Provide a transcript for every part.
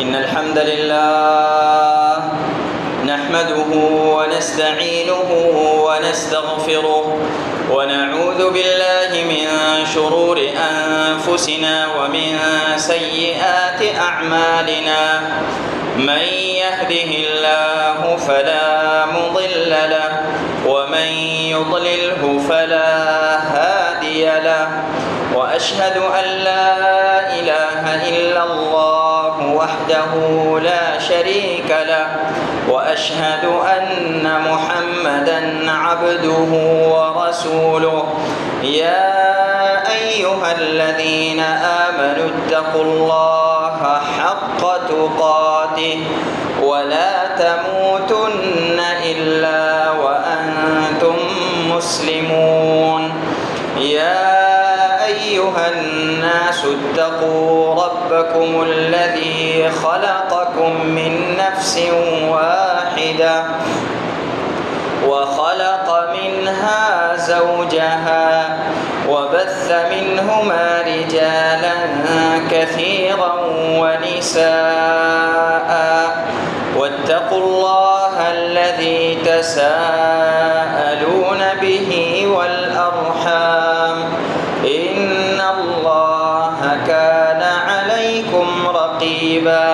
إن الحمد لله نحمده ونستعينه ونستغفره ونعوذ بالله من شرور أنفسنا ومن سيئات أعمالنا من يهده الله فلا مضل له ومن يضلله فلا هادي له وأشهد أن لا إله إلا الله وحده لا شريك له وأشهد أن محمدًا عبده ورسوله يا أيها الذين آمنوا اتقوا الله حق تقاته ولا تموتن إلا وأنتم مسلمون يا أيها الناس اتقوا ربكم الذي خلقكم من نفس واحدة وخلق منها زوجها وبث منهما رجالا كثيرا ونساء واتقوا الله الذي تساءلون به والأرحام إن الله كان عليكم رقيبا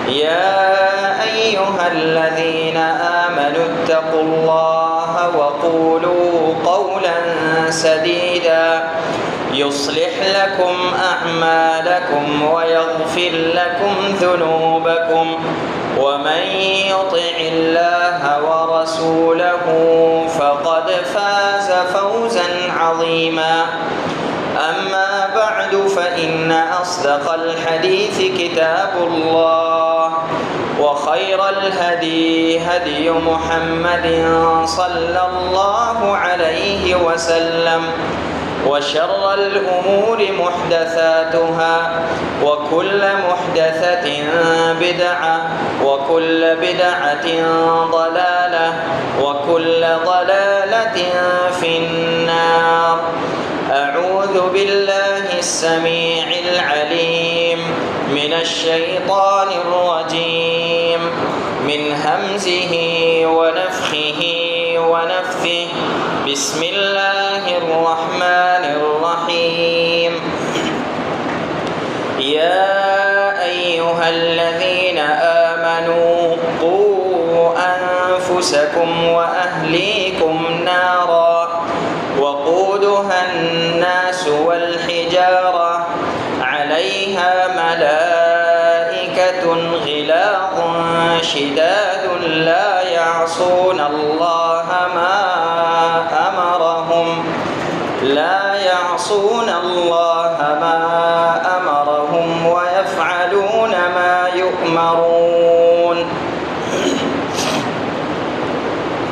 يا أيها الذين آمنوا اتقوا الله وقولوا قولا سديدا يصلح لكم أعمالكم ويغفر لكم ذنوبكم ومن يطع الله ورسوله فقد فاز فوزا عظيما أما بعد فإن أصدق الحديث كتاب الله وخير الهدي هدي محمد صلى الله عليه وسلم وشر الأمور محدثاتها وكل محدثة بدعة وكل بدعة ضلالة وكل ضلالة في النار أعوذ بالله السميع العليم من الشيطان الرجيم من همزه ونفخه ونفثه بسم الله الرحمن الرحيم يا أيها الذين آمنوا قوا أنفسكم وأهليكم نارا وقودها الناس والحجارة عليها ملائكة غلاظ شداد لا يعصون الله ما أمرهم ويفعلون ما يؤمرون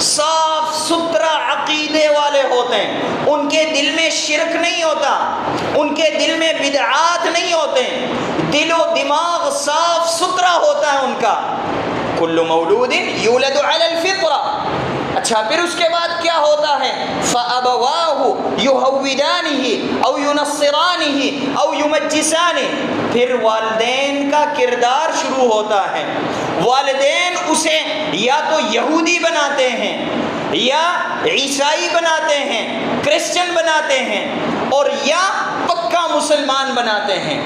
صاف ستھرا عقیدے والے ہوتے ہیں، ان کے دل میں شرک نہیں ہوتا، ان کے دل میں بدعات نہیں ہوتے، دل و دماغ صاف ستھرا ہوتا ہے ان کا. کل مولود یولد علی الفطرہ. اچھا پھر اس کے بعد کیا ہوتا ہے؟ فَأَبَوَاهُ يُهَوِّدَانِهِ أَوْ يُنَصِّرَانِهِ أَوْ يُمَجِّسَانِهِ. پھر والدین کا کردار شروع ہوتا ہے. والدین اسے یا تو یہودی بناتے ہیں یا عیسائی بناتے ہیں، کرسچن بناتے ہیں، اور یا پکا مسلمان بناتے ہیں.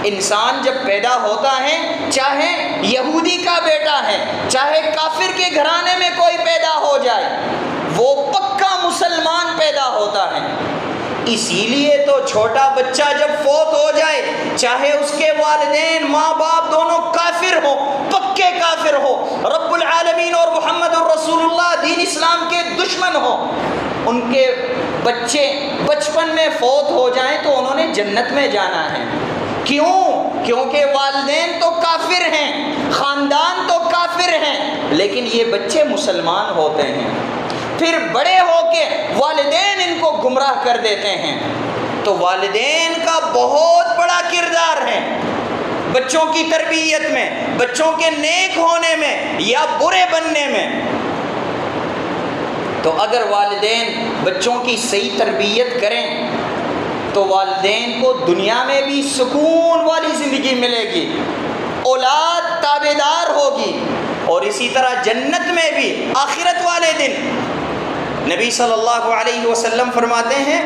انسان جب پیدا ہوتا ہے، چاہے یہودی کا بیٹا ہے، چاہے کافر کے گھرانے میں کوئی پیدا ہو جائے، وہ پکا مسلمان پیدا ہوتا ہے. اسی لیے تو چھوٹا بچہ جب فوت ہو جائے، چاہے اس کے والدین ماں باپ دونوں کافر ہو، پکے کافر ہو، رب العالمین اور محمد الرسول اللہ دین اسلام کے دشمن ہو، ان کے بچے بچپن میں فوت ہو جائیں تو انہوں نے جنت میں جانا ہے. کیوں؟ کیونکہ والدین تو کافر ہیں، خاندان تو کافر ہیں، لیکن یہ بچے مسلمان ہوتے ہیں. پھر بڑے ہو کے والدین ان کو گمراہ کر دیتے ہیں. تو والدین کا بہت بڑا کردار ہے بچوں کی تربیت میں، بچوں کے نیک ہونے میں یا برے بننے میں. تو اگر والدین بچوں کی صحیح تربیت کریں تو والدین کو دنیا میں بھی سکون والی زندگی ملے گی، اولاد تابعدار ہوگی، اور اسی طرح جنت میں بھی آخرت والے دن نبی صلی اللہ علیہ وسلم فرماتے ہیں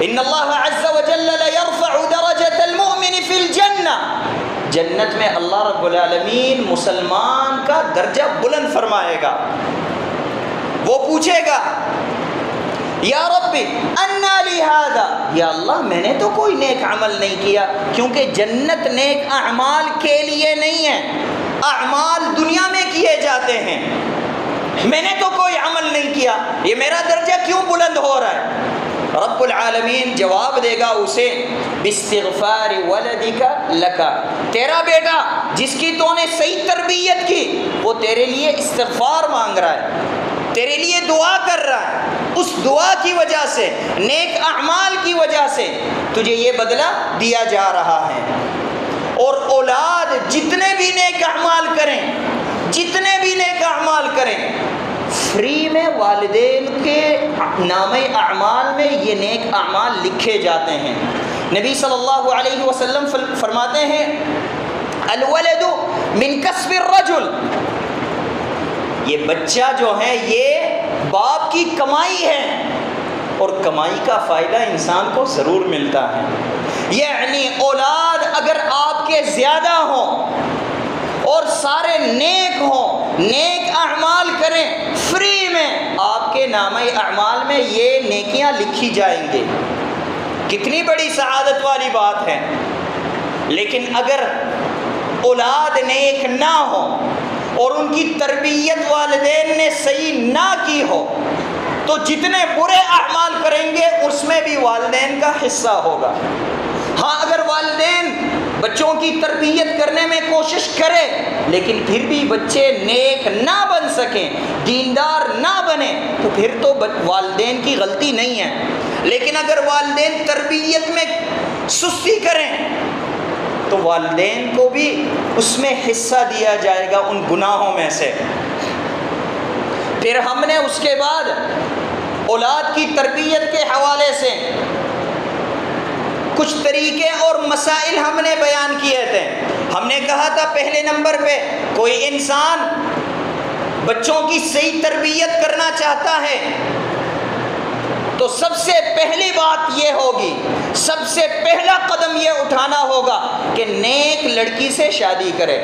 ان اللہ عز وجل لیرفع درجۃ المؤمن فی الجنہ. جنت میں اللہ رب العالمین مسلمان کا درجہ بلند فرمائے گا. وہ پوچھے گا یا ربی انا لی ھذا، یا اللہ میں نے تو کوئی نیک عمل نہیں کیا، کیونکہ جنت نیک اعمال کے لیے نہیں ہے، اعمال دنیا میں کیے جاتے ہیں. میں نے تو کوئی عمل نہیں کیا، یہ میرا درجہ کیوں بلند ہو رہا ہے؟ رب العالمین جواب دے گا اسے باستغفار ولدک لک، تیرا بیٹا جس کی تو نے صحیح تربیت کی وہ تیرے لیے استغفار مانگ رہا ہے، تیرے لیے دعا کر رہا ہے. اس دعا کی وجہ سے، نیک اعمال کی وجہ سے تجھے یہ بدلہ دیا جا رہا ہے. اور اولاد جتنے بھی نیک اعمال کریں، جتنے بھی نیک اعمال کریں، فری میں والدین کے نامہ اعمال میں یہ نیک اعمال لکھے جاتے ہیں. نبی صلی اللہ علیہ وسلم فرماتے ہیں الولد من کسب الرجل، یہ بچہ جو ہے یہ باپ کی کمائی ہے، اور کمائی کا فائدہ انسان کو ضرور ملتا ہے. یعنی اولاد اگر آپ کے زیادہ ہوں اور سارے نیک ہوں، نیک اعمال کریں، فری میں آپ کے نامہ اعمال میں یہ نیکیاں لکھی جائیں گے. کتنی بڑی سعادت والی بات ہے. لیکن اگر اولاد نیک نہ ہو اور ان کی تربیت والدین نے صحیح نہ کی ہو تو جتنے برے اعمال کریں گے اس میں بھی والدین کا حصہ ہوگا. ہاں اگر والدین بچوں کی تربیت کرنے میں کوشش کرے لیکن پھر بھی بچے نیک نہ بن سکیں، دیندار نہ بنے، تو پھر تو والدین کی غلطی نہیں ہے. لیکن اگر والدین تربیت میں سستی کریں تو والدین کو بھی اس میں حصہ دیا جائے گا ان گناہوں میں سے. پھر ہم نے اس کے بعد اولاد کی تربیت کے حوالے سے کچھ طریقے اور مسائل ہم نے بیان کیے تھے. ہم نے کہا تھا پہلے نمبر پہ کوئی انسان بچوں کی صحیح تربیت کرنا چاہتا ہے تو سب سے پہلی بات یہ ہوگی، سب سے پہلا قدم یہ اٹھانا ہوگا کہ نیک لڑکی سے شادی کرے.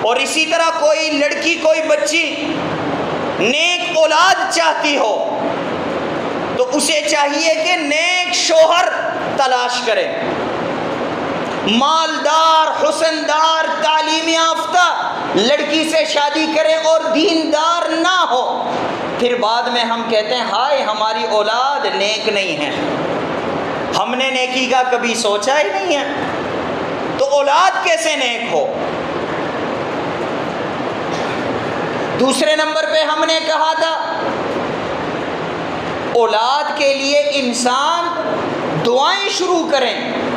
اور اسی طرح کوئی لڑکی، کوئی بچی نیک اولاد چاہتی ہو تو اسے چاہیے کہ نیک شوہر تلاش کرے، مالدار، حسندار، تعلیم یافتہ لڑکی سے شادی کرے اور دیندار نہ ہو. پھر بعد میں ہم کہتے ہیں ہائے ہماری اولاد نیک نہیں ہے، ہم نے نیکی کا کبھی سوچا ہی نہیں ہے. تو اولاد کیسے نیک ہو؟ دوسرے نمبر پہ ہم نے کہا تھا اولاد کے لیے انسان دعائیں شروع کریں،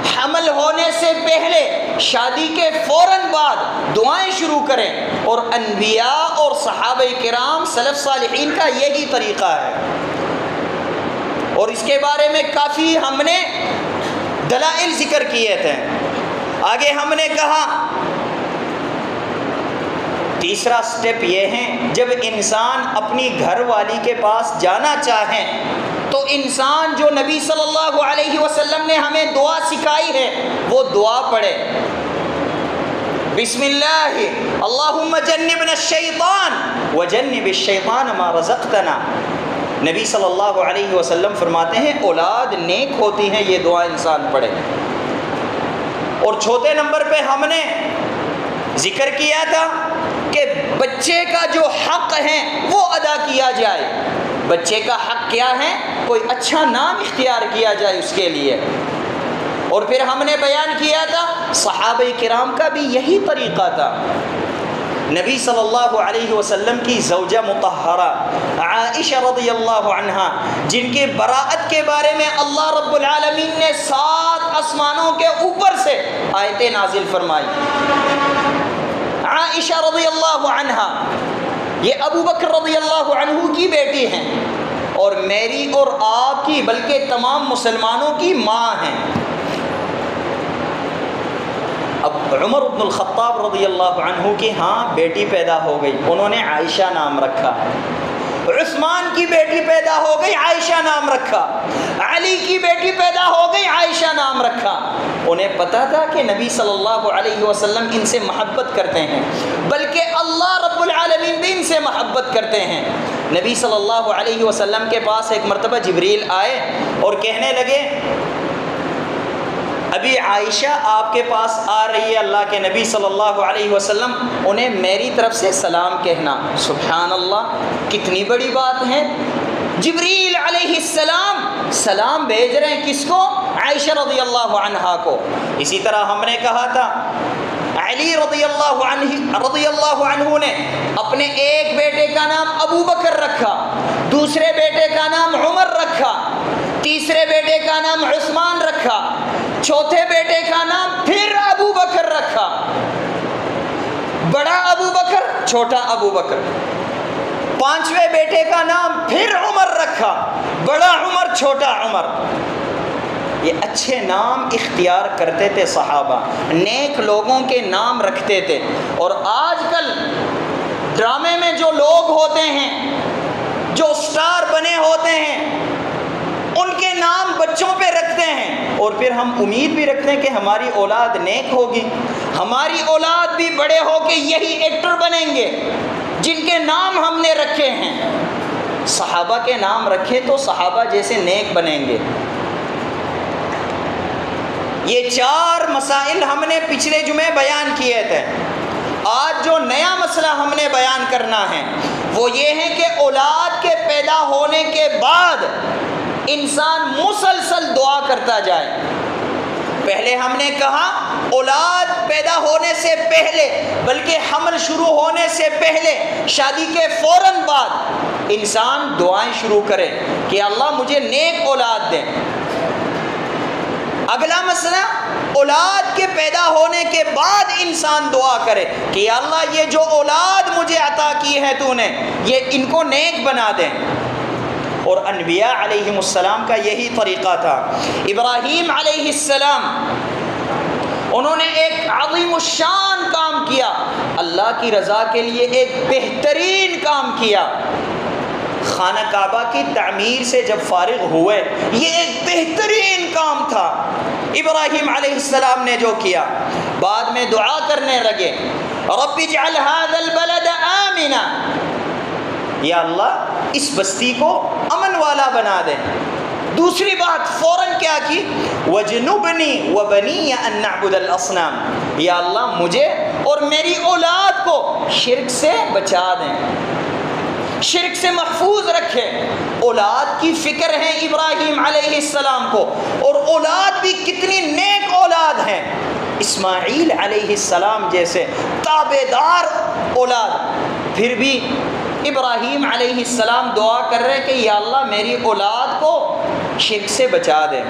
حمل ہونے سے پہلے، شادی کے فوراً بعد دعائیں شروع کریں، اور انبیاء اور صحابہ کرام سلف صالحین کا یہی طریقہ ہے، اور اس کے بارے میں کافی ہم نے دلائل ذکر کیے تھے۔ آگے ہم نے کہا تیسرا سٹیپ یہ ہے، جب انسان اپنی گھر والی کے پاس جانا چاہے تو انسان جو نبی صلی اللہ علیہ وسلم نے ہمیں دعا سکھائی ہے وہ دعا پڑھے، بسم اللہ اللہم جنبنا الشیطان وجنب الشیطان ما رزقتنا۔ نبی صلی اللہ علیہ وسلم فرماتے ہیں اولاد نیک ہوتی ہیں یہ دعا انسان پڑھے۔ اور چوتھے نمبر پہ ہم نے ذکر کیا تھا کہ بچے کا جو حق ہے وہ ادا کیا جائے۔ بچے کا حق کیا ہے؟ کوئی اچھا نام اختیار کیا جائے اس کے لیے۔ اور پھر ہم نے بیان کیا تھا صحابہ کرام کا بھی یہی طریقہ تھا۔ نبی صلی اللہ علیہ وسلم کی زوجہ مطہرہ عائشہ رضی اللہ عنہا، جن کے براءت کے بارے میں اللہ رب العالمین نے 7 آسمانوں کے اوپر سے آیتیں نازل فرمائی۔ عائشہ رضی اللہ عنہا یہ ابو بکر رضی اللہ عنہ کی بیٹی ہیں، اور میری اور آپ کی بلکہ تمام مسلمانوں کی ماں ہیں۔ اب عمر بن الخطاب رضی اللہ عنہ کی بیٹی پیدا ہو گئی، انہوں نے عائشہ نام رکھا۔ عثمان کی بیٹی پیدا ہو گئی، عائشہ نام رکھا۔ علی کی بیٹی پیدا ہو گئی، عائشہ نام رکھا۔ انہیں پتا تھا کہ نبی صلی اللہ علیہ وسلم ان سے محبت کرتے ہیں، بلکہ اللہ رب العالمین بھی ان سے محبت کرتے ہیں۔ نبی صلی اللہ علیہ وسلم کے پاس ایک مرتبہ جبریل آئے اور کہنے لگے ابھی عائشہ آپ کے پاس آ رہی ہے اللہ کے نبی صلی اللہ علیہ وسلم، انہیں میری طرف سے سلام کہنا۔ سبحان اللہ، کتنی بڑی بات ہے، جبریل علیہ السلام سلام بھیج رہے ہیں کس کو؟ عائشہ رضی اللہ عنہا کو۔ اسی طرح ہم نے کہا تھا علی رضی اللہ عنہ نے اپنے ایک بیٹے کا نام ابو بکر رکھا، دوسرے بیٹے کا نام عمر رکھا، تیسرے بیٹے کا نام عثمان رکھا، چوتھے بیٹے کا نام پھر ابو بکر رکھا، بڑا ابو بکر چھوٹا ابو بکر، پانچویں بیٹے کا نام پھر عمر رکھا، بڑا عمر چھوٹا عمر۔ یہ اچھے نام اختیار کرتے تھے صحابہ، نیک لوگوں کے نام رکھتے تھے۔ اور آج کل ڈرامے میں جو لوگ ہوتے ہیں، جو سٹار بنے ہوتے ہیں، ان کے نام بچوں پہ رکھتے ہیں، اور پھر ہم امید بھی رکھتے ہیں کہ ہماری اولاد نیک ہوگی، ہماری اولاد بھی بڑے ہو کے یہی ایکٹر بنیں گے جن کے نام ہم نے رکھے ہیں۔ صحابہ کے نام رکھے تو صحابہ جیسے نیک بنیں گے۔ یہ 4 مسائل ہم نے پچھلے جمعے بیان کیے تھے۔ آج جو نیا مسئلہ ہم نے بیان کرنا ہے وہ یہ ہے کہ اولاد کے پیدا ہونے کے بعد انسان مسلسل دعا کرتا جائے۔ پہلے ہم نے کہا اولاد پیدا ہونے سے پہلے، بلکہ حمل شروع ہونے سے پہلے، شادی کے فوراً بعد انسان دعائیں شروع کرے کہ اللہ مجھے نیک اولاد دے۔ اگلا مسئلہ اولاد کے پیدا ہونے کے بعد انسان دعا کرے کہ یا اللہ یہ جو اولاد مجھے عطا کی ہے تو نے، یہ ان کو نیک بنا دے۔ اور انبیاء علیہم السلام کا یہی طریقہ تھا۔ ابراہیم علیہ السلام انہوں نے ایک عظیم الشان کام کیا، اللہ کی رضا کے لیے ایک بہترین کام کیا۔ خانہ کعبہ کی تعمیر سے جب فارغ ہوئے، یہ ایک بہترین کام تھا ابراہیم علیہ السلام نے جو کیا۔ بعد میں دعا کرنے لگے رب اجعل هذا البلد آمنا، یا اللہ اس بستی کو امن والا بنا دے۔ دوسری بات فوراً کیا کی؟ وجنبنی وبنی ان نعبد الاصنام، یا اللہ مجھے اور میری اولاد کو شرک سے بچا دیں، شرک سے محفوظ رکھے۔ اولاد کی فکر ہے ابراہیم علیہ السلام کو، اور اولاد بھی کتنی نیک اولاد ہیں، اسماعیل علیہ السلام جیسے تابعدار اولاد۔ پھر بھی ابراہیم علیہ السلام دعا کر رہے کہ یا اللہ میری اولاد کو شرک سے بچا دے۔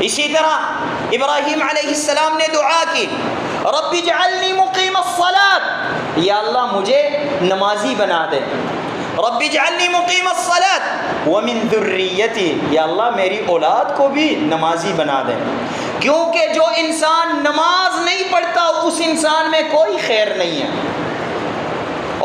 اسی طرح ابراہیم علیہ السلام نے دعا کی رب اجعلنی مقیم الصلاۃ، یا اللہ مجھے نمازی بنا دے۔ رب اجعلنی مقیم الصلاۃ ومن ذریتی، یا اللہ میری اولاد کو بھی نمازی بنا دے۔ کیونکہ جو انسان نماز نہیں پڑھتا اس انسان میں کوئی خیر نہیں ہے،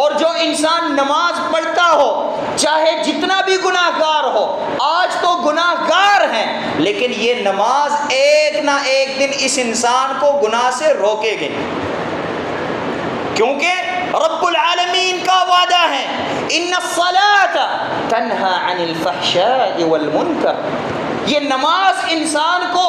اور جو انسان نماز پڑھتا ہو چاہے جتنا بھی گناہ گار ہو، آج تو گناہ گار ہیں لیکن یہ نماز ایک نہ ایک دن اس انسان کو گناہ سے روکے گی، کیونکہ رب العالمین کا وعدہ ہے ان الصلاۃ تنہی عن الفحشاء والمنکر، یہ نماز انسان کو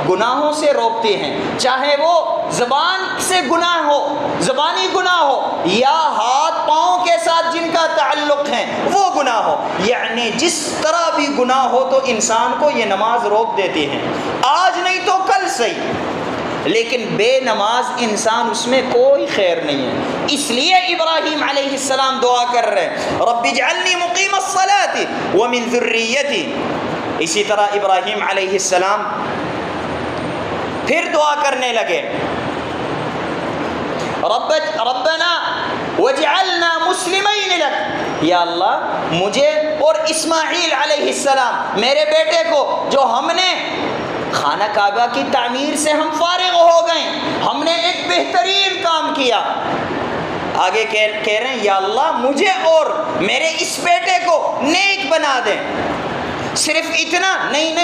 گناہوں سے روکتی ہیں، چاہے وہ زبان سے گناہ ہو، زبانی گناہ ہو، یا ہاتھ پاؤں کے ساتھ جن کا تعلق ہے وہ گناہ ہو، یعنی جس طرح بھی گناہ ہو تو انسان کو یہ نماز روک دیتی ہے، آج نہیں تو کل صحیح، لیکن بے نماز انسان اس میں کوئی خیر نہیں ہے۔ اس لیے ابراہیم علیہ السلام دعا کر رہے رب اجعلنی مقیم الصلاۃ ومن ذریتی۔ اسی طرح ابراہیم علیہ السلام پھر دعا کرنے لگے ربنا وجعلنا مسلمین لک، یا اللہ مجھے اور اسماعیل علیہ السلام میرے بیٹے کو، جو ہم نے خانہ کعبہ کی تعمیر سے ہم فارغ ہو گئے، ہم نے ایک بہترین کام کیا، آگے کہہ رہے ہیں یا اللہ مجھے اور میرے اس بیٹے کو نیک بنا دیں۔ صرف اتنا نہیں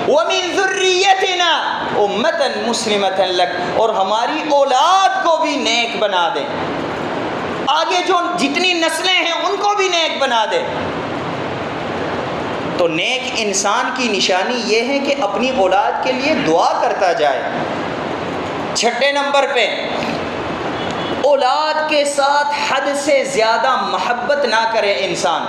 وَمِن ذُرِّيَّتِنَا أُمَّةً مُسْلِمَةً لَكَ، اور ہماری اولاد کو بھی نیک بنا دے، آگے جو جتنی نسلیں ہیں ان کو بھی نیک بنا دے۔ تو نیک انسان کی نشانی یہ ہے کہ اپنی اولاد کے لیے دعا کرتا جائے۔ چھٹے نمبر پہ اولاد کے ساتھ حد سے زیادہ محبت نہ کرے انسان،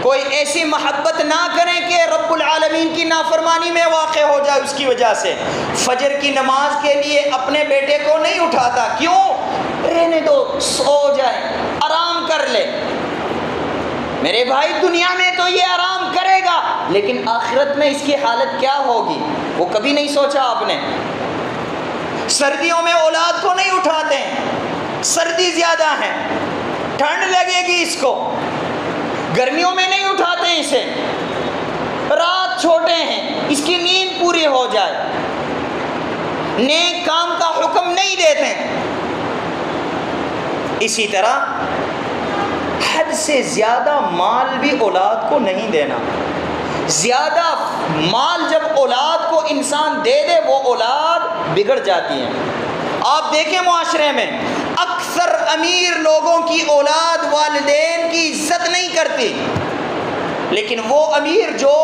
کوئی ایسی محبت نہ کریں کہ رب العالمین کی نافرمانی میں واقع ہو جائے اس کی وجہ سے۔ فجر کی نماز کے لیے اپنے بیٹے کو نہیں اٹھاتا، کیوں؟ رہنے دو، سو جائے، آرام کر لے۔ میرے بھائی دنیا میں تو یہ آرام کرے گا لیکن آخرت میں اس کی حالت کیا ہوگی وہ کبھی نہیں سوچا آپ نے؟ سردیوں میں اولاد کو نہیں اٹھاتے ہیں، سردی زیادہ ہے، ٹھنڈ لگے گی اس کو، گرمیوں میں نہیں اٹھاتے ہیں اسے، رات چھوٹے ہیں اس کی نیند پوری ہو جائے، نیک کام کا حکم نہیں دیتے۔ اسی طرح حد سے زیادہ مال بھی اولاد کو نہیں دینا۔ زیادہ مال جب اولاد کو انسان دے دے وہ اولاد بگڑ جاتی ہے۔ آپ دیکھیں معاشرے میں اکثر امیر لوگوں کی اولاد والدین کی عزت نہیں کرتی، لیکن وہ امیر جو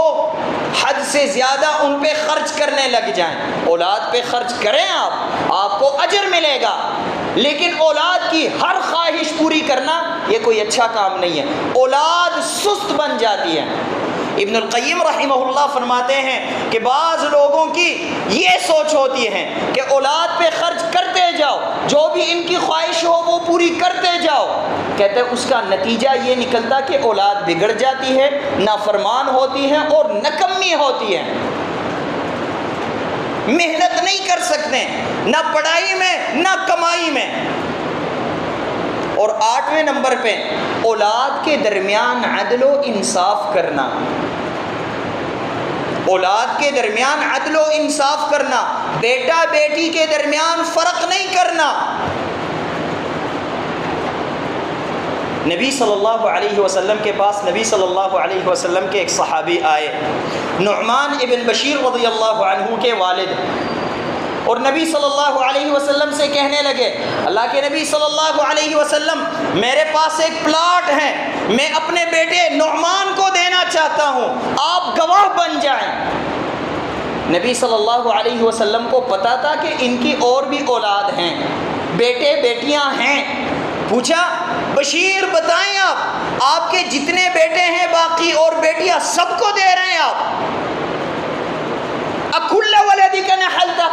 حد سے زیادہ ان پہ خرچ کرنے لگ جائیں، اولاد پہ خرچ کریں آپ کو اجر ملے گا، لیکن اولاد کی ہر خواہش پوری کرنا یہ کوئی اچھا کام نہیں ہے، اولاد سست بن جاتی ہے۔ ابن القیم رحمہ اللہ فرماتے ہیں کہ بعض لوگوں کی یہ سوچ ہوتی ہے کہ اولاد پہ خرچ کرتے جاؤ، جو بھی ان کی خواہش ہو وہ پوری کرتے جاؤ، کہتے ہیں اس کا نتیجہ یہ نکلتا کہ اولاد بگڑ جاتی ہے، نافرمان ہوتی ہے اور نکمی ہوتی ہے، محنت نہیں کر سکتے نہ پڑھائی میں نہ کمائی میں۔ اور 8ویں نمبر پہ اولاد کے درمیان عدل و انصاف کرنا، اولاد کے درمیان عدل و انصاف کرنا، بیٹا بیٹی کے درمیان فرق نہیں کرنا۔ نبی صلی اللہ علیہ وسلم کے پاس نبی صلی اللہ علیہ وسلم کے ایک صحابی آئے، نعمان ابن بشیر رضی اللہ عنہ کے والد، اور نبی صلی اللہ علیہ وسلم سے کہنے لگے اللہ کے نبی صلی اللہ علیہ وسلم میرے پاس ایک پلاٹ ہے، میں اپنے بیٹے نعمان کو دینا چاہتا ہوں، آپ گواہ بن جائیں۔ نبی صلی اللہ علیہ وسلم کو پتا تھا کہ ان کی اور بھی اولاد ہیں، بیٹے بیٹیاں ہیں، پوچھا بشیر بتائیں آپ کے جتنے بیٹے ہیں باقی اور بیٹیاں سب کو دے رہے ہیں آپ؟ اکل ولدک نحلتہ،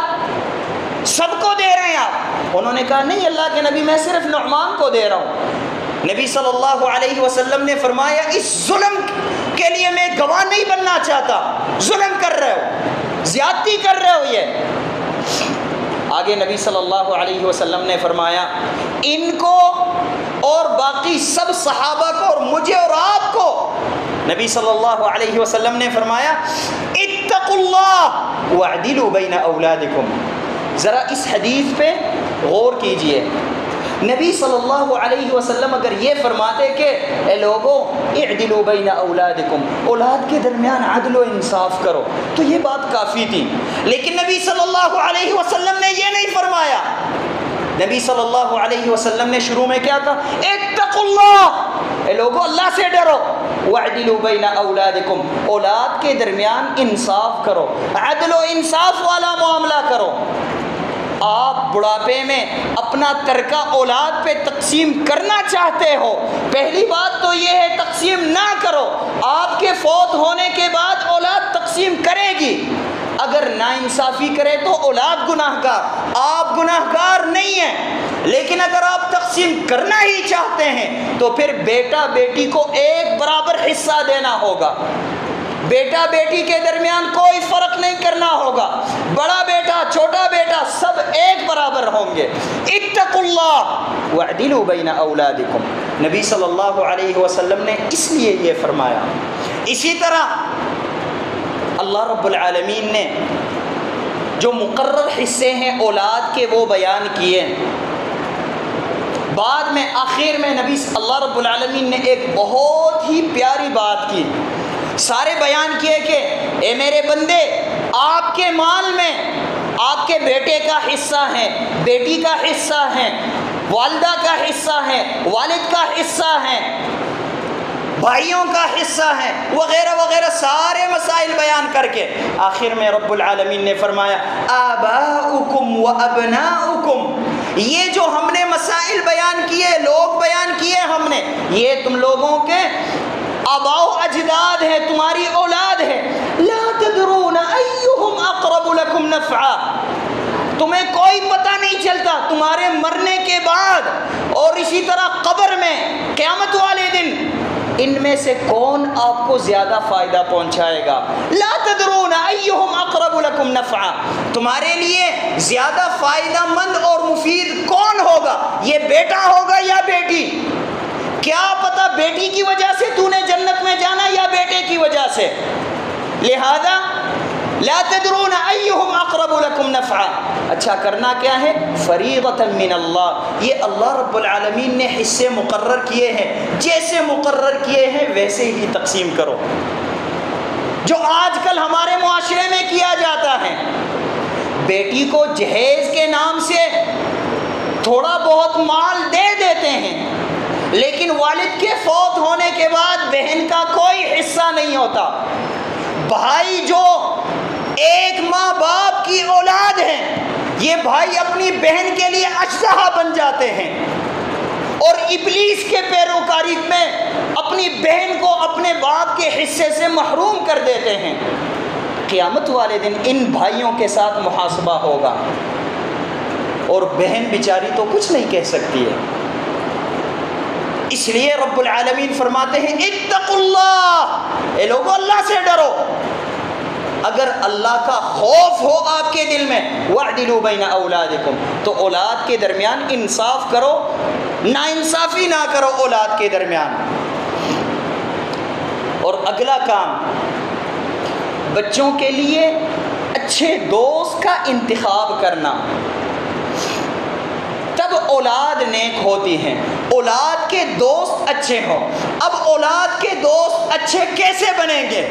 سب کو دے رہے ہیں آپ؟ انہوں نے کہا نہیں اللہ کے نبی میں صرف نعمان کو دے رہا ہوں۔ نبی صلی اللہ علیہ وسلم نے فرمایا اس ظلم کے لیے میں گواہ نہیں بننا چاہتا، ظلم کر رہے ہو، زیادتی کر رہے ہو۔ یہ آگے نبی صلی اللہ علیہ وسلم نے فرمایا ان کو اور باقی سب صحابہ کو اور مجھے اور آپ کو نبی صلی اللہ علیہ وسلم نے فرمایا اتقوا اللہ واعدلوا بین اولادکم۔ ذرا اس حدیث پہ غور کیجئے، نبی صلی اللہ علیہ وسلم اگر یہ فرماتے کہ اے لوگوں اعدلوا بین اولادکم، اولاد کے درمیان عدل و انصاف کرو، تو یہ بات کافی تھی، لیکن نبی صلی اللہ علیہ وسلم نے یہ نہیں فرمایا۔ نبی صلی اللہ علیہ وسلم نے شروع میں کیا کہا؟ اتقوا اللہ، اے لوگوں اللہ سے ڈرو، واعدلوا بین اولادکم، اولاد کے درمیان انصاف کرو، عدل و انصاف والا معاملہ کرو۔ آپ بڑھاپے میں اپنا ترکہ اولاد پہ تقسیم کرنا چاہتے ہو، پہلی بات تو یہ ہے تقسیم نہ کرو، آپ کے فوت ہونے کے بعد اولاد تقسیم کرے گی، اگر ناانصافی کرے تو اولاد گناہ گار، آپ گناہ گار نہیں ہیں، لیکن اگر آپ تقسیم کرنا ہی چاہتے ہیں تو پھر بیٹا بیٹی کو ایک برابر حصہ دینا ہوگا، بیٹا بیٹی کے درمیان کوئی فرق نہیں کرنا ہوگا، بڑا بیٹا چھوٹا بیٹا سب ایک برابر ہوں گے۔ اتقوا اللہ واعدلوا بین اولادکم، نبی صلی اللہ علیہ وسلم نے اس لیے یہ فرمایا۔ اسی طرح اللہ رب العالمین نے جو مقرر حصے ہیں اولاد کے وہ بیان کیے، بعد میں آخر میں نبی اللہ رب العالمین نے ایک بہت ہی پیاری بات کی، سارے بیان کیے کہ اے میرے بندے آپ کے مال میں آپ کے بیٹے کا حصہ ہے، بیٹی کا حصہ ہے، والدہ کا حصہ ہے، والد کا حصہ ہے، بھائیوں کا حصہ ہے، وغیرہ وغیرہ سارے مسائل بیان کر کے آخر میں رب العالمین نے فرمایا آباؤکم و ابناؤکم، یہ جو ہم نے مسائل بیان کیے، لوگ بیان کیے ہم نے، یہ تم لوگوں کے آباء و اجداد ہے، تمہاری اولاد ہے، لا تدرون ایہم اقرب لکم نفعا، تمہیں کوئی پتہ نہیں چلتا تمہارے مرنے کے بعد اور اسی طرح قبر میں قیامت والے دن ان میں سے کون آپ کو زیادہ فائدہ پہنچائے گا۔ لا تدرون ایہم اقرب لکم نفعا، تمہارے لیے زیادہ فائدہ مند اور مفید کون ہوگا، یہ بیٹا ہوگا یا بیٹی؟ کیا پتہ بیٹی کی وجہ سے تو نے جنت میں جانا یا بیٹے کی وجہ سے، لہذا لا تدرون ایہم اقرب لکم نفعا۔ اچھا کرنا کیا ہے؟ فریضۃ من اللہ، یہ اللہ رب العالمین نے حصے مقرر کیے ہیں، جیسے مقرر کیے ہیں ویسے ہی تقسیم کرو۔ جو آج کل ہمارے معاشرے میں کیا جاتا ہے، بیٹی کو جہیز کے نام سے تھوڑا بہت مال دے دیتے ہیں، لیکن والد کے فوت ہونے کے بعد بہن کا کوئی حصہ نہیں ہوتا۔ بھائی جو ایک ماں باپ کی اولاد ہیں، یہ بھائی اپنی بہن کے لیے اجزا بن جاتے ہیں اور ابلیس کے پیروکاری میں اپنی بہن کو اپنے باپ کے حصے سے محروم کر دیتے ہیں۔ قیامت والے دن ان بھائیوں کے ساتھ محاسبہ ہوگا اور بہن بیچاری تو کچھ نہیں کہہ سکتی ہے۔ اس لیے رب العالمین فرماتے ہیں اتقوا اللہ، اے لوگوں اللہ سے ڈرو۔ اگر اللہ کا خوف ہو آپ کے دل میں، واعدلوا بین اولادکم، تو اولاد کے درمیان انصاف کرو، ناانصافی نہ کرو اولاد کے درمیان۔ اور اگلا کام، بچوں کے لیے اچھے دوست کا انتخاب کرنا، تب اولاد نیک ہوتی ہیں، اولاد کے دوست اچھے ہوں۔ اب اولاد کے دوست اچھے کیسے بنیں گے؟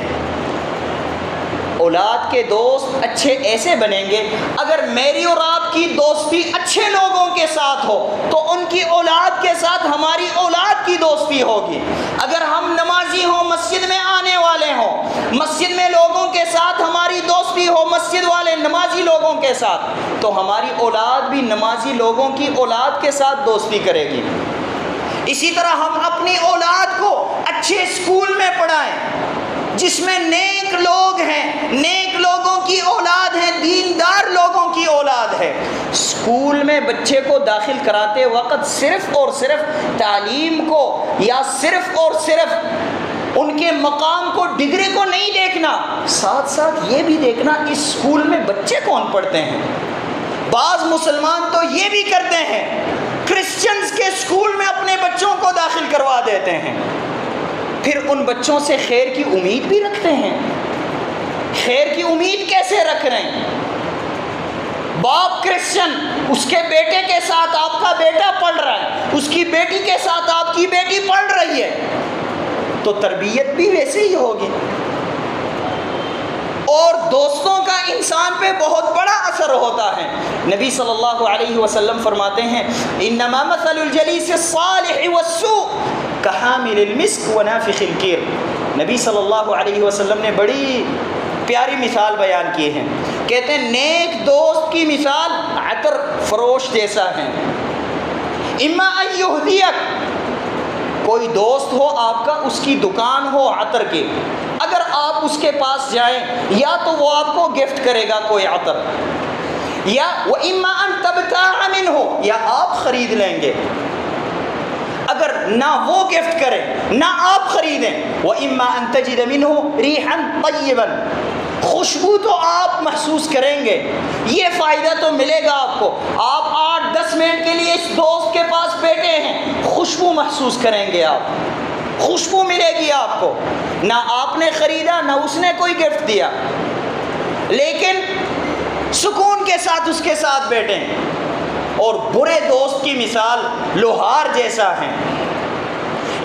اولاد کے دوست اچھے ایسے بنیں گے، اگر میری اور آپ کی دوستی اچھے لوگوں کے ساتھ ہو تو ان کی اولاد کے ساتھ ہماری اولاد کی دوستی ہوگی۔ اگر ہم نمازی ہوں، مسجد میں آنے والے ہوں، مسجد میں لوگوں کے ساتھ ہماری دوستی ہو، مسجد والے نمازی لوگوں کے ساتھ، تو ہماری اولاد بھی نمازی لوگوں کی اولاد کے ساتھ دوستی کرے گی۔ اسی طرح ہم اپنی اولاد کو اچھے اسکول میں پڑھائیں جس میں نیک نیک لوگ ہیں، نیک لوگوں کی اولاد ہے، دیندار لوگوں کی اولاد ہے. اسکول میں بچے کو داخل کراتے وقت صرف اور صرف تعلیم کو یا صرف اور صرف ان کے مقام کو، ڈگری کو نہیں دیکھنا، ساتھ ساتھ یہ بھی دیکھنا اس اسکول میں بچے کون پڑھتے ہیں. بعض مسلمان تو یہ بھی کرتے ہیں، کرسچنز کے اسکول میں اپنے بچوں کو داخل کروا دیتے ہیں، پھر ان بچوں سے خیر کی امید بھی رکھتے ہیں. خیر کی امید کیسے رکھ رہے ہیں؟ باپ کرسچن، اس کے بیٹے کے ساتھ آپ کا بیٹا پڑھ رہا ہے، اس کی بیٹی کے ساتھ آپ کی بیٹی پڑھ رہی ہے، تو تربیت بھی ویسے ہی ہوگی. اور دوستوں کا انسان پہ بہت بڑا اثر ہوتا ہے. نبی صلی اللہ علیہ وسلم فرماتے ہیں انما مثل الجلیس الصالح والسوء کحامل المسک ونافخ الکیر. نبی صلی اللہ علیہ وسلم نے بڑی پیاری مثال بیان کی ہے. کہتے ہیں نیک دوست کی مثال عطر فروش جیسا ہے. اما ان یہدیک، کوئی دوست ہو آپ کا، اس کی دکان ہو عطر کی، اگر آپ اس کے پاس جائیں یا تو وہ آپ کو گفٹ کرے گا کوئی عطر، یا وَإِمَّا أَن تَبْتَاعَ مِنْهُ، یا آپ خرید لیں گے. اگر نہ وہ گفٹ کرے نہ آپ خریدیں، وَإِمَّا أَن تَجِدَ مِنْهُ رِيحًا طَيِّبًا، خوشبو تو آپ محسوس کریں گے. یہ فائدہ تو ملے گا آپ کو. آپ 8-10 منٹ کے لیے اس دوست کے پاس بیٹھے ہیں، خوشبو محسوس کریں گے آپ، خوشبو ملے گی آپ کو. نہ آپ نے خریدا نہ اس نے کوئی گفٹ دیا، لیکن سکون کے ساتھ اس کے ساتھ بیٹھیں. اور برے دوست کی مثال لوہار جیسا ہے.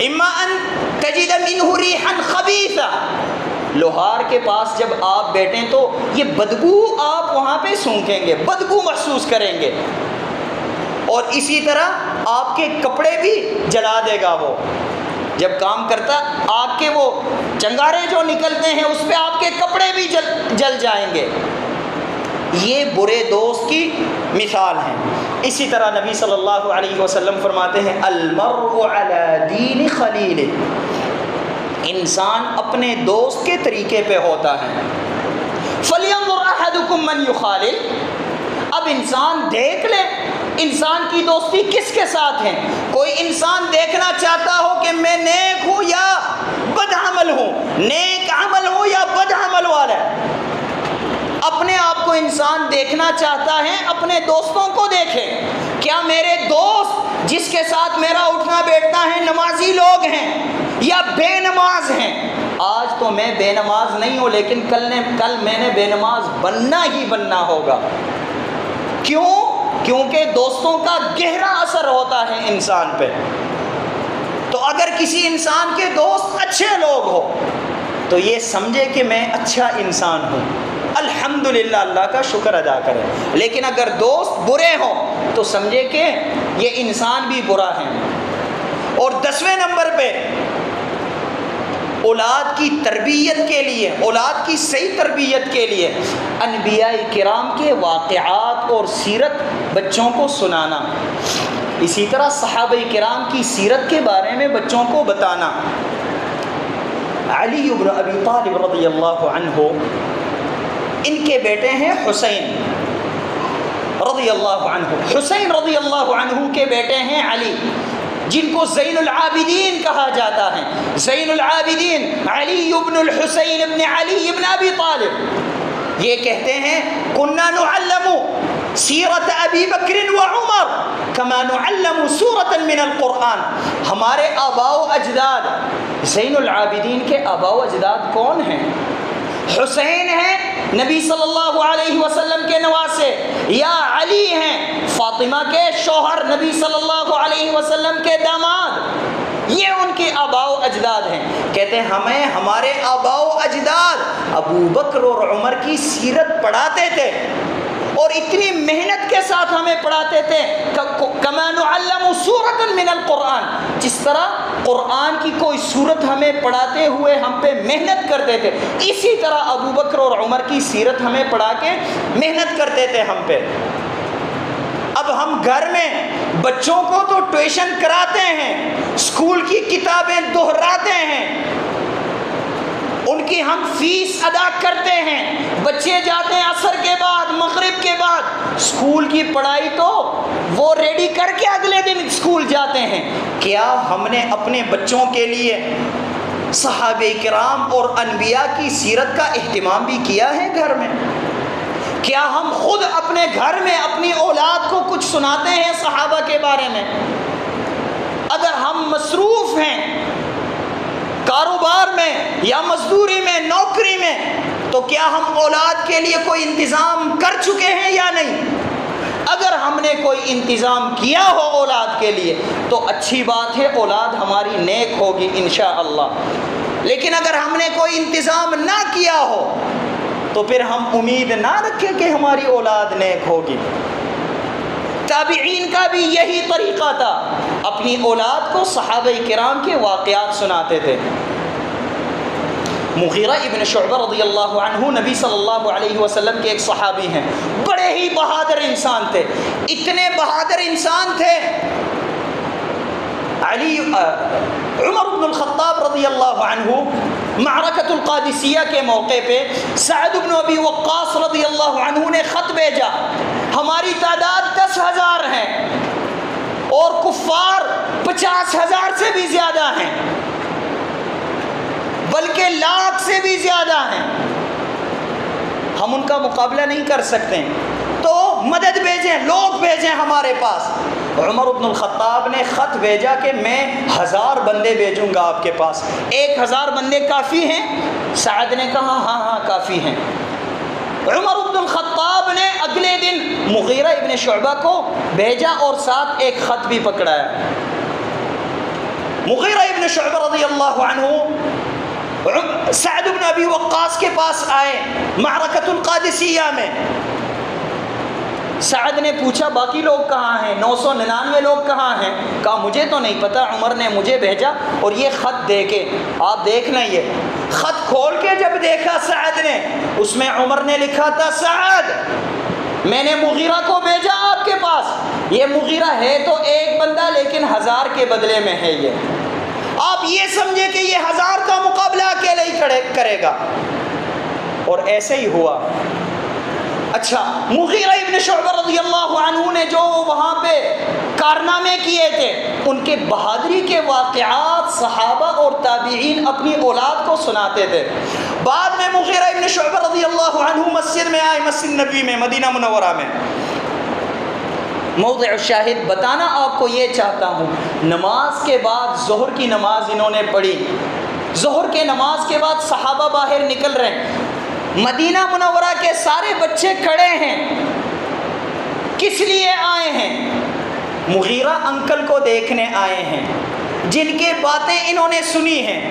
اما ان تجد منہ ریحا خبیثا، لوہار کے پاس جب آپ بیٹھیں تو یہ بدبو آپ وہاں پہ سونکھیں گے، بدبو محسوس کریں گے، اور اسی طرح آپ کے کپڑے بھی جلا دے گا. وہ جب کام کرتا آگ کے وہ چنگارے جو نکلتے ہیں اس پہ آپ کے کپڑے بھی جل جائیں گے. یہ برے دوست کی مثال ہے. اسی طرح نبی صلی اللہ علیہ وسلم فرماتے ہیں المرء علی دین خلیل، انسان اپنے دوست کے طریقے پہ ہوتا ہے. فَلْيَنْظُرْ أَحَدُكُمْ مَنْ يُخَالِلْ، اب انسان دیکھ لے انسان کی دوستی کس کے ساتھ ہے. کوئی انسان دیکھنا چاہتا ہو کہ میں نیک ہوں یا بد عمل ہوں، نیک عمل ہوں یا بد عمل والا، اپنے آپ کو انسان دیکھنا چاہتا ہے، اپنے دوستوں کو دیکھے. کیا میرے دوست جس کے ساتھ میرا اٹھنا بیٹھنا ہے نمازی لوگ ہیں یا بے نماز ہیں؟ آج تو میں بے نماز نہیں ہوں، لیکن کل میں نے بے نماز بننا ہی بننا ہوگا. کیوں؟ کیونکہ دوستوں کا گہرا اثر ہوتا ہے انسان پہ. تو اگر کسی انسان کے دوست اچھے لوگ ہو تو یہ سمجھے کہ میں اچھا انسان ہوں، الحمدللہ، اللہ کا شکر ادا کرے. لیکن اگر دوست برے ہوں تو سمجھے کہ یہ انسان بھی برا ہے. اور 10ویں نمبر پہ اولاد کی تربیت کے لیے، اولاد کی صحیح تربیت کے لیے انبیاء کرام کے واقعات اور سیرت بچوں کو سنانا. اسی طرح صحابہ کرام کی سیرت کے بارے میں بچوں کو بتانا. علی بن ابی طالب رضی اللہ عنہ، ان کے بیٹے ہیں حسین رضی اللہ عنہ. حسین رضی اللہ عنہ کے بیٹے ہیں علی، جن کو زین العابدین کہا جاتا ہے. زین العابدین علی بن الحسین بن علی بن ابی طالب. یہ کہتے ہیں کننا نعلم سیرت ابی بکر و عمر کما نعلم سورۃ من القرآن. ہمارے آباء و اجداد، زین العابدین کے آباء و اجداد کون ہیں؟ حسین ہیں، نبی صلی اللہ علیہ وسلم کے نواسے، یا علی ہیں، فاطمہ کے شوہر، نبی صلی اللہ علیہ وسلم کے داماد. یہ ان کے آباء و اجداد ہیں. کہتے ہیں ہمیں ہمارے آباء و اجداد ابو بکر اور عمر کی سیرت پڑھاتے تھے، اور اتنی محنت کے ساتھ ہمیں پڑھاتے تھے. کما نعلم سورۃ من القرآن، جس طرح قرآن کی کوئی سورت ہمیں پڑھاتے ہوئے ہم پہ محنت کرتے تھے، اسی طرح ابو بکر اور عمر کی سیرت ہمیں پڑھا کے محنت کرتے تھے ہم پہ. اب ہم گھر میں بچوں کو تو ٹیوشن کراتے ہیں، اسکول کی کتابیں دہراتے ہیں، ان کیونکہ ہم فیس ادا کرتے ہیں، بچے جاتے ہیں عصر کے بعد، مغرب کے بعد، اسکول کی پڑھائی تو وہ ریڈی کر کے اگلے دن اسکول جاتے ہیں۔ کیا ہم نے اپنے بچوں کے لیے صحابہ کرام اور انبیاء کی سیرت کا اہتمام بھی کیا ہے گھر میں؟ کیا ہم خود اپنے گھر میں اپنی اولاد کو کچھ سناتے ہیں صحابہ کے بارے میں؟ اگر ہم مصروف ہیں کاروبار میں یا مزدوری میں، نوکری میں، تو کیا ہم اولاد کے لیے کوئی انتظام کر چکے ہیں یا نہیں؟ اگر ہم نے کوئی انتظام کیا ہو اولاد کے لیے تو اچھی بات ہے، اولاد ہماری نیک ہوگی انشاءاللہ۔ لیکن اگر ہم نے کوئی انتظام نہ کیا ہو تو پھر ہم امید نہ رکھیں کہ ہماری اولاد نیک ہوگی۔ تابعین کا بھی یہی طریقہ تھا، اپنی اولاد کو صحابہ کرام کے واقعات سناتے تھے۔ مغیرہ ابن شعبہ رضی اللہ عنہ نبی صلی اللہ علیہ وسلم کے ایک صحابی ہیں، بڑے ہی بہادر انسان تھے، اتنے بہادر انسان تھے عمر بن الخطاب رضی اللہ عنہ معرکۃ القادسیہ کے موقع پہ سعد بن ابی وقاص رضی اللہ عنہ نے خط بھیجا، ہماری تعداد 10,000 ہے اور کفار 50,000 سے بھی زیادہ ہیں، بلکہ لاکھ سے بھی زیادہ ہیں، ہم ان کا مقابلہ نہیں کر سکتے، تو مدد بھیجیں، لوگ بھیجیں ہمارے پاس۔ عمر بن الخطاب نے خط بھیجا کہ میں 1000 بندے بھیجوں گا آپ کے پاس، 1000 بندے کافی ہیں؟ سعد نے کہا ہاں ہاں کافی ہیں۔ عمر بن الخطاب نے اگلے دن مغیرہ ابن شعبہ کو بھیجا اور ساتھ ایک خط بھی پکڑایا۔ مغیرہ ابن شعبہ رضی اللہ عنہ سعد بن ابی وقاص کے پاس آئے معرکۃ القادسیہ میں۔ سعد نے پوچھا باقی لوگ کہاں ہیں؟ 999 لوگ کہاں ہیں؟ کہا مجھے تو نہیں پتا، عمر نے مجھے بھیجا اور یہ خط دے کے آپ دیکھ لیں۔ یہ خط کھول کے جب دیکھا سعد نے، اس میں عمر نے لکھا تھا سعد میں نے مغیرہ کو بھیجا آپ کے پاس، یہ مغیرہ ہے تو ایک بندہ لیکن 1000 کے بدلے میں ہے، یہ آپ یہ سمجھے کہ یہ 1000 کا مقابلہ اکیلے ہی کرے گا، اور ایسے ہی ہوا۔ اچھا، مغیرہ ابن شعبہ رضی اللہ عنہ نے جو وہاں پہ کارنامے کیے تھے، ان کے بہادری کے واقعات صحابہ اور تابعین اپنی اولاد کو سناتے تھے۔ بعد میں مغیرہ ابن شعبہ رضی اللہ عنہ مسجد میں آئے، مسجد نبوی میں، مدینہ منورہ میں۔ موضع الشاہد بتانا آپ کو یہ چاہتا ہوں، نماز کے بعد ظہر کی نماز انہوں نے پڑھی، ظہر کے نماز کے بعد صحابہ باہر نکل رہے ہیں، مدینہ منورہ کے سارے بچے کھڑے ہیں، کس لیے آئے ہیں؟ مغیرہ انکل کو دیکھنے آئے ہیں جن کے باتیں انہوں نے سنی ہیں۔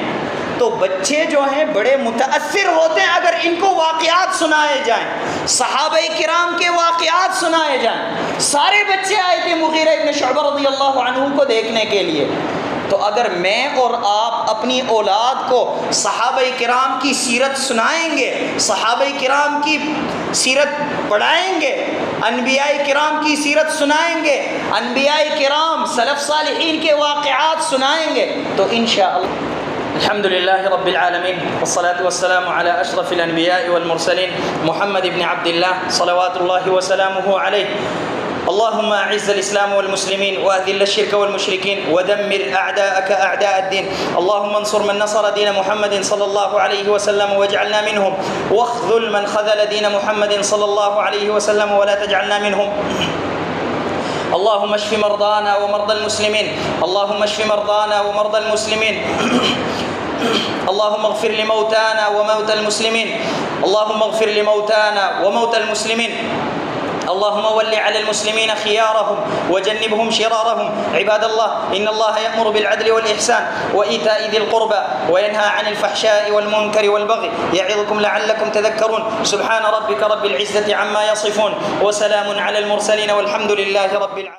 تو بچے جو ہیں بڑے متاثر ہوتے ہیں اگر ان کو واقعات سنائے جائیں، صحابہ کرام کے واقعات سنائے جائیں۔ سارے بچے آئے تھے مغیرہ ابن شعبہ رضی اللہ عنہ کو دیکھنے کے لیے۔ تو اگر میں اور آپ اپنی اولاد کو صحابہ کرام کی سیرت سنائیں گے، صحابہ کرام کی سیرت پڑھائیں گے، انبیاء کرام کی سیرت سنائیں گے، انبیاء کرام سلف صالحین کے واقعات سنائیں گے، تو انشاءاللہ الحمد للہ رب العالمین والصلاة والسلام على اشرف الانبیاء والمرسلین محمد بن عبد اللہ صلوات اللہ وسلامہ علیہ۔ اللهم اعز الاسلام والمسلمين واذل الشرك والمشركين ودمر اعداءك اعداء الدين، اللهم انصر من نصر دين محمد صلى الله عليه وسلم واجعلنا منهم، واخذل من خذل دين محمد صلى الله عليه وسلم ولا تجعلنا منهم۔ اللهم اشف مرضانا ومرضى المسلمين، اللهم اشف مرضانا ومرضى المسلمين، اللهم اغفر لموتانا وموتى المسلمين، اللهم اغفر لموتانا وموتى المسلمين، اللهم ول على المسلمين خيارهم وجنبهم شرارهم۔ عباد الله إن الله يأمر بالعدل والإحسان وإيتاء ذي القربى وينهى عن الفحشاء والمنكر والبغي يعظكم لعلكم تذكرون۔ سبحان ربك رب العزة عما يصفون وسلام على المرسلين والحمد لله رب العالمين۔